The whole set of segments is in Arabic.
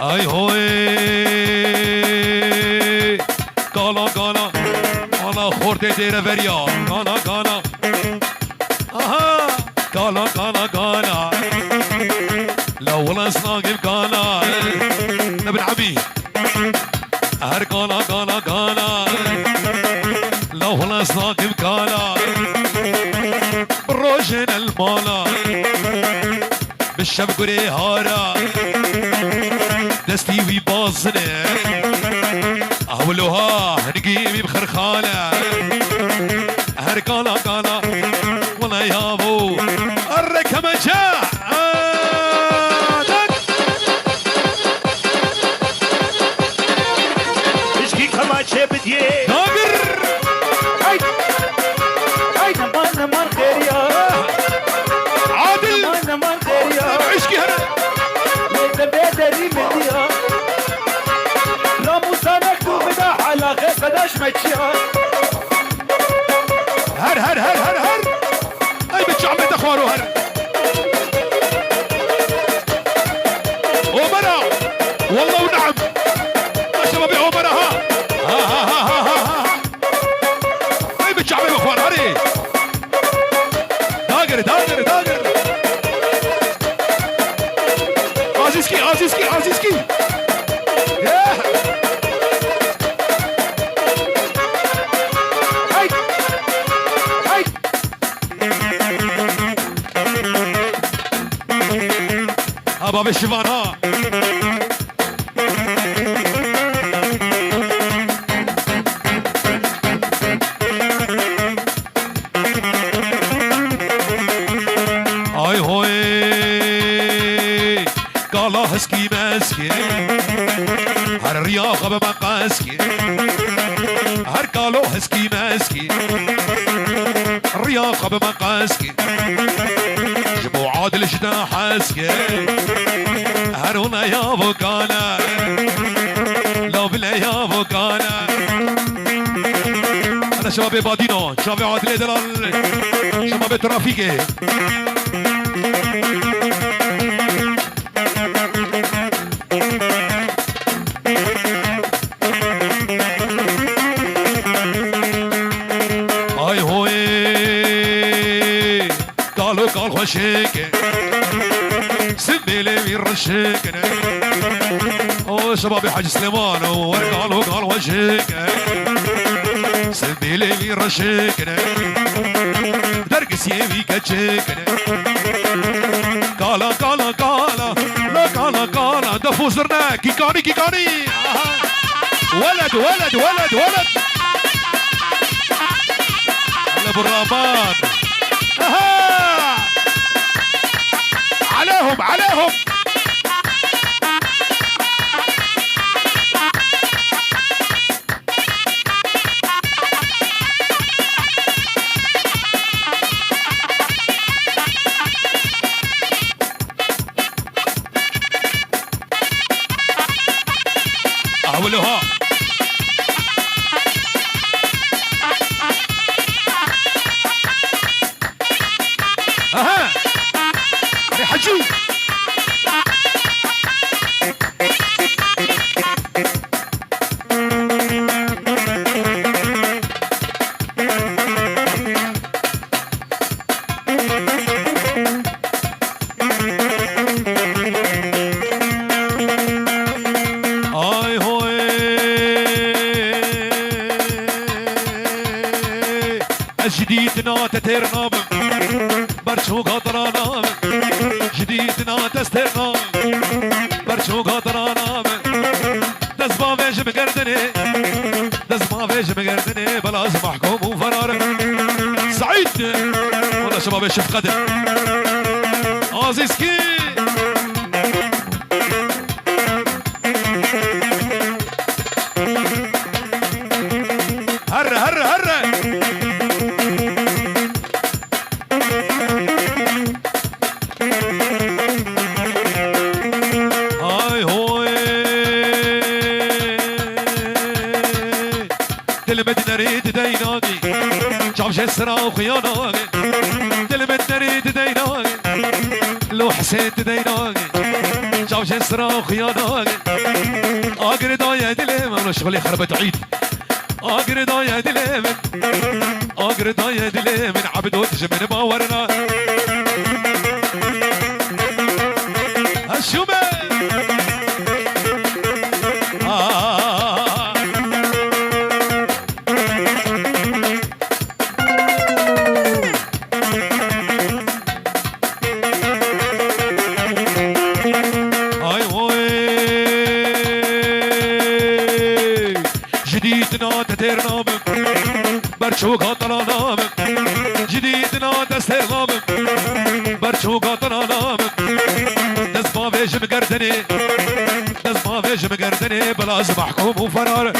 اي هوي قالا قالا انا خورده ديره بريا قالا قالا اها قالا قالا قالا لو ولا سناقب قالا ابن عمي هر قالا قالا قالا لو ولا سناقب قالا روشن المالا بالشب قري هارا دستي وي بازنه اولوها نقيمي بخرخانه هر قالا قالا والله يا ابو الركمه جاء اشكي كما شبدي ناقر هاي هاي نمان خيريا عادل نمان خيريا عشكي هنا بدري مديا لا موسى مكتوب ده على غير بداش متشيا هر هر هر هر هر اي بتشعمل اخوانه هر عمرة والله ونعم يا شباب يا عمرة ها ها ها ها ها ها اي بتشعمل اخوان هري داقر داقر داقر عزيزكي عزيزكي عزيزكي ياه هاي هاي ها باب الشيفان ها اي هوي قالا هسكي ماسكي هر رياضة بمقاسكي هر قالو هسكي ماسكي الرياضة بمقاسكي جبو عادل جدا حاسكي هرونا يا بوكانا لو بلا يا بوكانا انا شباب بادينو شباب عادل دلال شباب ترافيكي اي هوي قالوا قال وشيك سبيلي من رشيك او شباب حاج سليمان وقالوا قال وشيك سبيلي من رشيك درقس يبي كتشيك قالا قالا قالا لا قالا قالا دفوزرنا كيكاني كيكاني ولد ولد ولد ولد ابو الرمان اها عليهم عليهم اولوها اها يا حجي اي هوي الجديد تترنام برشو قطرانام جديدنا تسترنام برشو قطرانام دزما فيش مقردني دزما فيش مقردني بلاز محكوم وفرار سعيد والله شباب شوف قدر عزيزكي هر هر هر هاي هوي دل بدنا نريد ديناني شاف جسرا وخياناني دل بدنا حسيت ديناك شاف جسرا خياناك اقر دايا دلم انا شغلي خربت عيد اقر دايا دلم اقر دايا دلم عبد وتجمن باورنا الشومه جديدنا تدير نامك برشوق طلع نامك جديدنا تستير نامك برشوق طلع نامك دز ما فيش مقردني دز ما فيش مقردني بلازم محكوم وفرار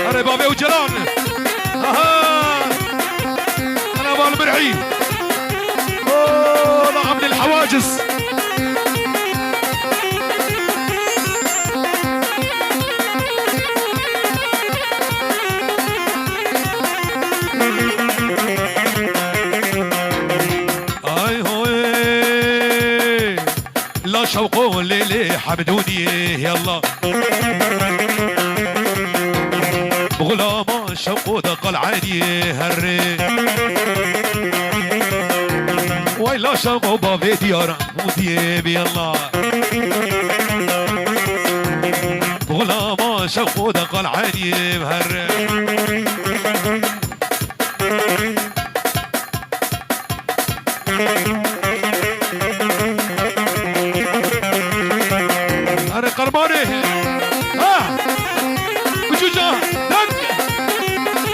أنا بابي وجلال أنا بالمرعي أوه من الحواجز شوقوا ليلي حمدوني يلا بغلاما شوقوا دق العيني هري ويلا شوقوا بابي ديار موديب يلا بغلاما شوقوا دق العيني هري قرباني بجوجا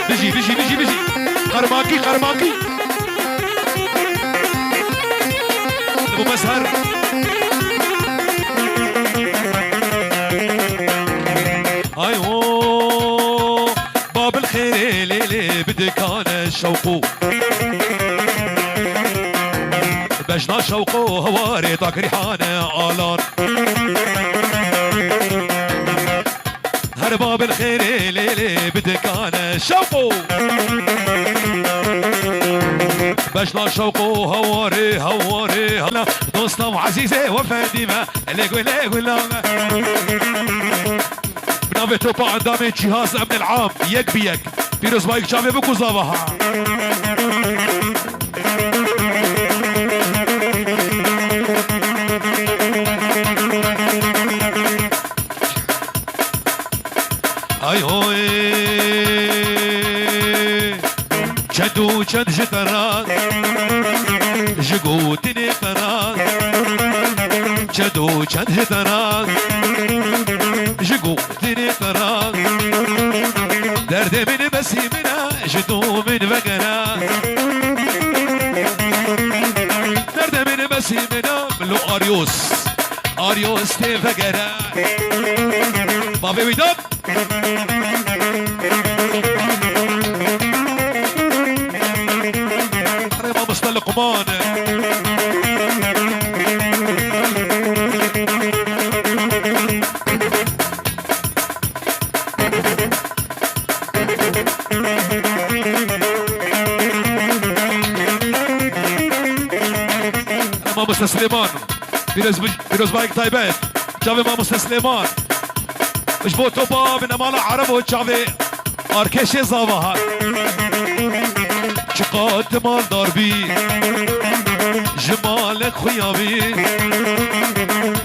بيجي بيجي بيجي بيجي قرماكي قرماكي ابو مسهر ايوه باب الخير ليلي بدك انا شوقو بجنا شوقو هواري طاق ريحانه الان باب الخير ليلي بدك انا شوقو بشلا شوقو هواري هواري هلا دوستا وعزيزي وفاديمة ليقول ليقول بنابتو بعد دامي جهاز امن العام يك بيك بيروز بايك شافي بكو زابها ay hoy çadu çad jitaran jgutini taran çadu çad jitaran jgutini taran derdemin besimina jdumin vegana derdemin besimina lo arios arios te vegana babe widap قريبة مصطفى لقمان ماما سليمان بيروز بايك طيبات جابي ماما سليمان مش بوتو باب انما لا عرب وتشافي اركش زابها شقات مال داربي جمالك خيابي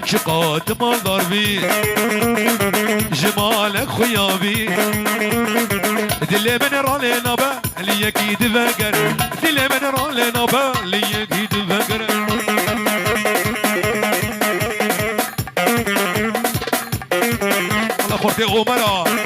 شقات مال داربي جمالك خيابي دلي من رالي نبا اللي اكيد فقر دلي من رالي نبا اللي اكيد فقر خورتي غمرة